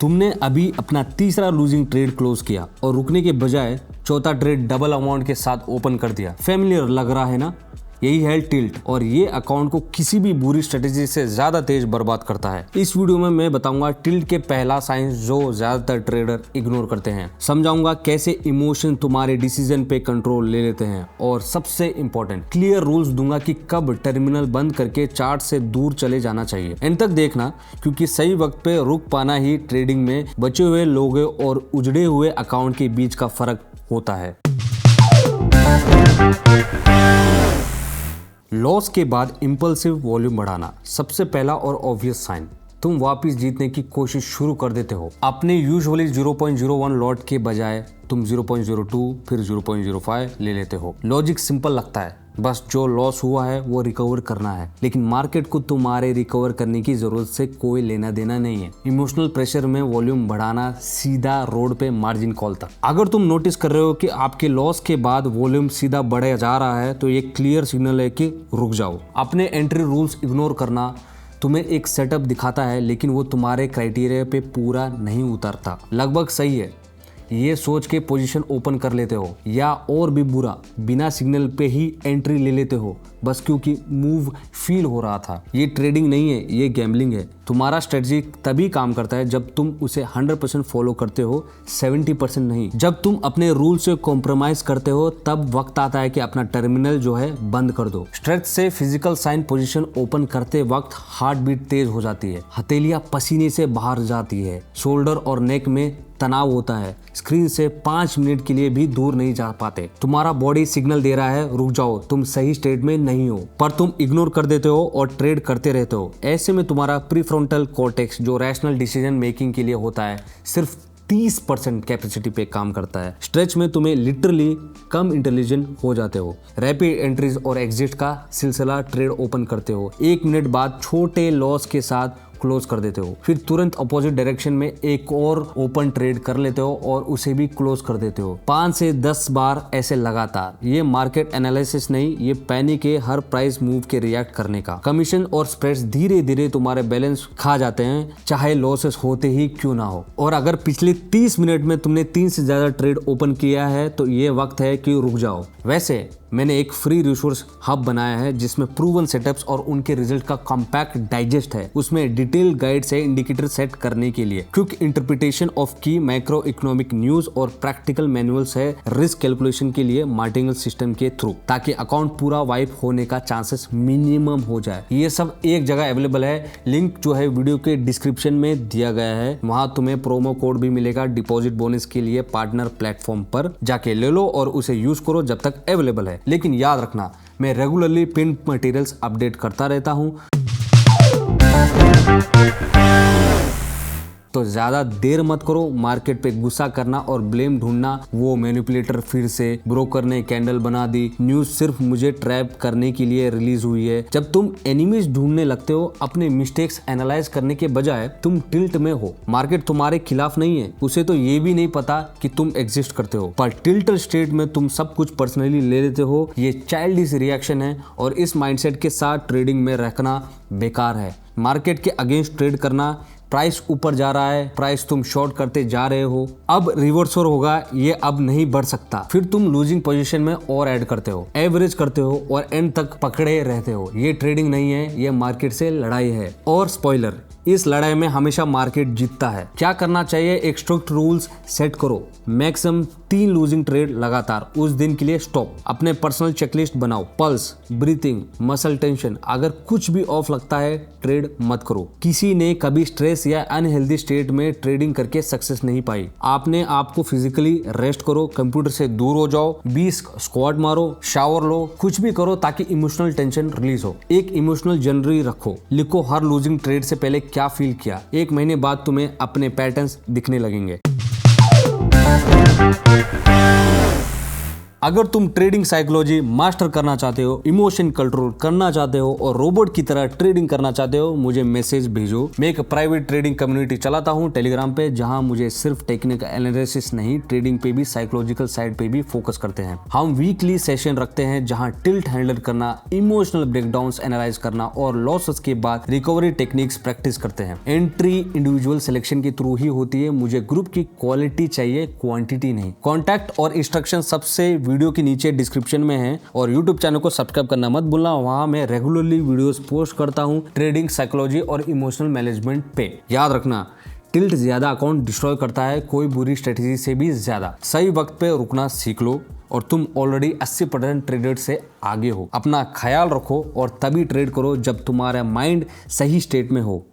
तुमने अभी अपना तीसरा लूजिंग ट्रेड क्लोज किया और रुकने के बजाय चौथा ट्रेड डबल अमाउंट के साथ ओपन कर दिया। फेमिलियर लग रहा है ना? यही है टिल्ट और ये अकाउंट को किसी भी बुरी स्ट्रेटेजी से ज्यादा तेज बर्बाद करता है। इस वीडियो में मैं बताऊंगा टिल्ट के पहला साइन जो ज्यादातर ट्रेडर इग्नोर करते हैं। समझाऊंगा कैसे इमोशन तुम्हारे डिसीजन पे कंट्रोल ले लेते हैं और सबसे इंपॉर्टेंट क्लियर रूल्स दूंगा कि कब टर्मिनल बंद करके चार्ट से दूर चले जाना चाहिए। एंड तक देखना क्योंकि सही वक्त पे रुक पाना ही ट्रेडिंग में बचे हुए लोगों और उजड़े हुए अकाउंट के बीच का फर्क होता है। लॉस के बाद इंपल्सिव वॉल्यूम बढ़ाना सबसे पहला और ऑब्वियस साइन। तुम वापस जीतने की कोशिश शुरू कर देते हो। अपने यूजुअली 0.01 लॉट के बजाय तुम 0.02 फिर 0.05 ले लेते हो। लॉजिक सिंपल लगता है, बस जो लॉस हुआ है वो रिकवर करना है, लेकिन मार्केट को तुम्हारे रिकवर करने की जरूरत से कोई लेना देना नहीं है। इमोशनल प्रेशर में वॉल्यूम बढ़ाना सीधा रोड पे मार्जिन कॉल तक। अगर तुम नोटिस कर रहे हो कि आपके लॉस के बाद वॉल्यूम सीधा बढ़े जा रहा है तो ये क्लियर सिग्नल है कि रुक जाओ। अपने एंट्री रूल्स इग्नोर करना तुम्हें एक सेटअप दिखाता है लेकिन वो तुम्हारे क्राइटेरिया पे पूरा नहीं उतरता। लगभग सही है ये सोच के पोजीशन ओपन कर लेते हो, या और भी बुरा बिना सिग्नल पे ही एंट्री ले लेते हो बस क्योंकि मूव फील हो रहा था। ये ट्रेडिंग नहीं है, ये गैम्बलिंग है। तुम्हारा स्ट्रेटजी तभी काम करता है जब तुम उसे 100% फॉलो करते हो, 70% नहीं। जब तुम अपने रूल से कॉम्प्रोमाइज करते हो तब वक्त आता है कि अपना टर्मिनल जो है बंद कर दो। स्ट्रेच से फिजिकल साइन पोजीशन ओपन करते वक्त हार्ट बीट तेज हो जाती है, हथेलियां पसीने से बाहर जाती है, शोल्डर और नेक में तनाव होता है, स्क्रीन से 5 मिनट के लिए भी दूर नहीं जा पाते। तुम्हारा बॉडी सिग्नल दे रहा है रुक जाओ, तुम सही स्टेट में नहीं हो, पर तुम इग्नोर कर देते हो और ट्रेड करते रहते हो। ऐसे में तुम्हारा प्रीफ्रंटल कॉर्टेक्स जो रैशनल डिसीजन मेकिंग के लिए होता है सिर्फ 30% कैपेसिटी पे काम करता है। स्ट्रेच में तुम्हें लिटरली कम इंटेलिजेंट हो जाते हो। रैपिड एंट्रीज और एग्जिट का सिलसिला ट्रेड ओपन करते हो, 1 मिनट बाद छोटे लॉस के साथ क्लोज कर देते हो, फिर तुरंत अपोजिट डायरेक्शन में एक और ओपन ट्रेड कर लेते हो और उसे भी क्लोज कर देते हो 5 से 10 बार ऐसे लगातार। ये मार्केट एनालिसिस नहीं, ये पैनिक है हर प्राइस मूव के रिएक्ट करने का। कमीशन और स्प्रेड्स धीरे धीरे तुम्हारे बैलेंस खा जाते हैं चाहे लॉसेस होते ही क्यों ना हो। और अगर पिछले 30 मिनट में तुमने 3 से ज्यादा ट्रेड ओपन किया है तो ये वक्त है कि रुक जाओ। वैसे मैंने एक फ्री रिसोर्स हब बनाया है जिसमें प्रूवन सेटअप्स और उनके रिजल्ट का कॉम्पैक्ट डाइजेस्ट है। उसमें डिटेल गाइड्स है इंडिकेटर सेट करने के लिए, क्विक इंटरप्रिटेशन ऑफ की मैक्रो इकोनॉमिक न्यूज और प्रैक्टिकल मैनुअल्स है रिस्क कैलकुलेशन के लिए मार्टिंगल सिस्टम के थ्रू, ताकि अकाउंट पूरा वाइप होने का चांसेस मिनिमम हो जाए। ये सब एक जगह अवेलेबल है, लिंक जो है वीडियो के डिस्क्रिप्शन में दिया गया है। वहां तुम्हें प्रोमो कोड भी मिलेगा डिपॉजिट बोनस के लिए। पार्टनर प्लेटफॉर्म पर जाके ले लो और उसे यूज करो जब तक अवेलेबल है। लेकिन याद रखना मैं रेगुलरली पिन मटेरियल्स अपडेट करता रहता हूं, तो ज्यादा देर मत करो। मार्केट पे गुस्सा करना और ब्लेम ढूंढना, वो मैनिपुलेटर फिर से ब्रोकर ने कैंडल बना दी, न्यूज सिर्फ मुझे ट्रैप करने के लिए रिलीज हुई है। जब तुम एनिमीज ढूंढने लगते हो अपने मिस्टेक्स एनालाइज करने के बजाय, तुम टिल्ट में हो। मार्केट तुम्हारे खिलाफ नहीं है, उसे तो ये भी नहीं पता कि तुम एग्जिस्ट करते हो, पर टिल्ट स्टेट में तुम सब कुछ पर्सनली ले लेते हो। ये चाइल्डिश रिएक्शन है और इस माइंडसेट के साथ ट्रेडिंग में रखना बेकार है। मार्केट के अगेंस्ट ट्रेड करना, प्राइस ऊपर जा रहा है, प्राइस तुम शॉर्ट करते जा रहे हो, अब रिवर्सल होगा, ये अब नहीं बढ़ सकता, फिर तुम लूजिंग पोजीशन में और ऐड करते हो, एवरेज करते हो और एंड तक पकड़े रहते हो। ये ट्रेडिंग नहीं है, ये मार्केट से लड़ाई है। और स्पॉइलर, इस लड़ाई में हमेशा मार्केट जीतता है। क्या करना चाहिए? एक स्ट्रिक्ट रूल्स सेट करो, मैक्सिमम 3 लूजिंग ट्रेड लगातार, उस दिन के लिए स्टॉप। अपने पर्सनल चेकलिस्ट बनाओ, पल्स, ब्रीथिंग, मसल टेंशन, अगर कुछ भी ऑफ लगता है ट्रेड मत करो। किसी ने कभी स्ट्रेस या अनहेल्दी स्टेट में ट्रेडिंग करके सक्सेस नहीं पाई। आपने आपको फिजिकली रेस्ट करो, कंप्यूटर से दूर हो जाओ, 20 स्क्वाट मारो, शावर लो, कुछ भी करो ताकि इमोशनल टेंशन रिलीज हो। एक इमोशनल जर्नरी रखो, लिखो हर लूजिंग ट्रेड से पहले क्या फील किया। 1 महीने बाद तुम्हें अपने पैटर्न्स दिखने लगेंगे। अगर तुम ट्रेडिंग साइकोलॉजी मास्टर करना चाहते हो, इमोशन कंट्रोल करना चाहते हो और रोबोट की तरह ट्रेडिंग करना चाहते हो, मुझे मैसेज भेजो। मैं एक प्राइवेट ट्रेडिंग कम्युनिटी चलाता हूँ टेलीग्राम पे, जहां मुझे सिर्फ टेक्निकल एनालिसिस नहीं, ट्रेडिंग पे भी, साइकोलॉजिकल साइड पे भी फोकस करते हैं। हम वीकली सेशन रखते हैं जहां टिल्ट हैंडल करना, इमोशनल ब्रेकडाउन्स एनालाइज करना और लॉसेस के बाद रिकवरी टेक्निक्स प्रैक्टिस करते हैं। एंट्री इंडिविजुअल सिलेक्शन के थ्रू ही होती है। मुझे ग्रुप की क्वालिटी चाहिए, क्वांटिटी नहीं। कॉन्टैक्ट और इंस्ट्रक्शन सबसे वीडियो के नीचे डिस्क्रिप्शन में है और यूट्यूब चैनल को सब्सक्राइब करना मत भूलना। वहां मैं रेगुलरली वीडियोस पोस्ट करता हूं ट्रेडिंग, साइकोलॉजी और इमोशनल मैनेजमेंट पे। याद रखना, टिल्ट ज्यादा अकाउंट डिस्ट्रॉय करता है कोई बुरी स्ट्रेटेजी से भी ज्यादा। सही वक्त पे रुकना सीख लो और तुम ऑलरेडी 80% ट्रेडर से आगे हो। अपना ख्याल रखो और तभी ट्रेड करो जब तुम्हारा माइंड सही स्टेट में हो।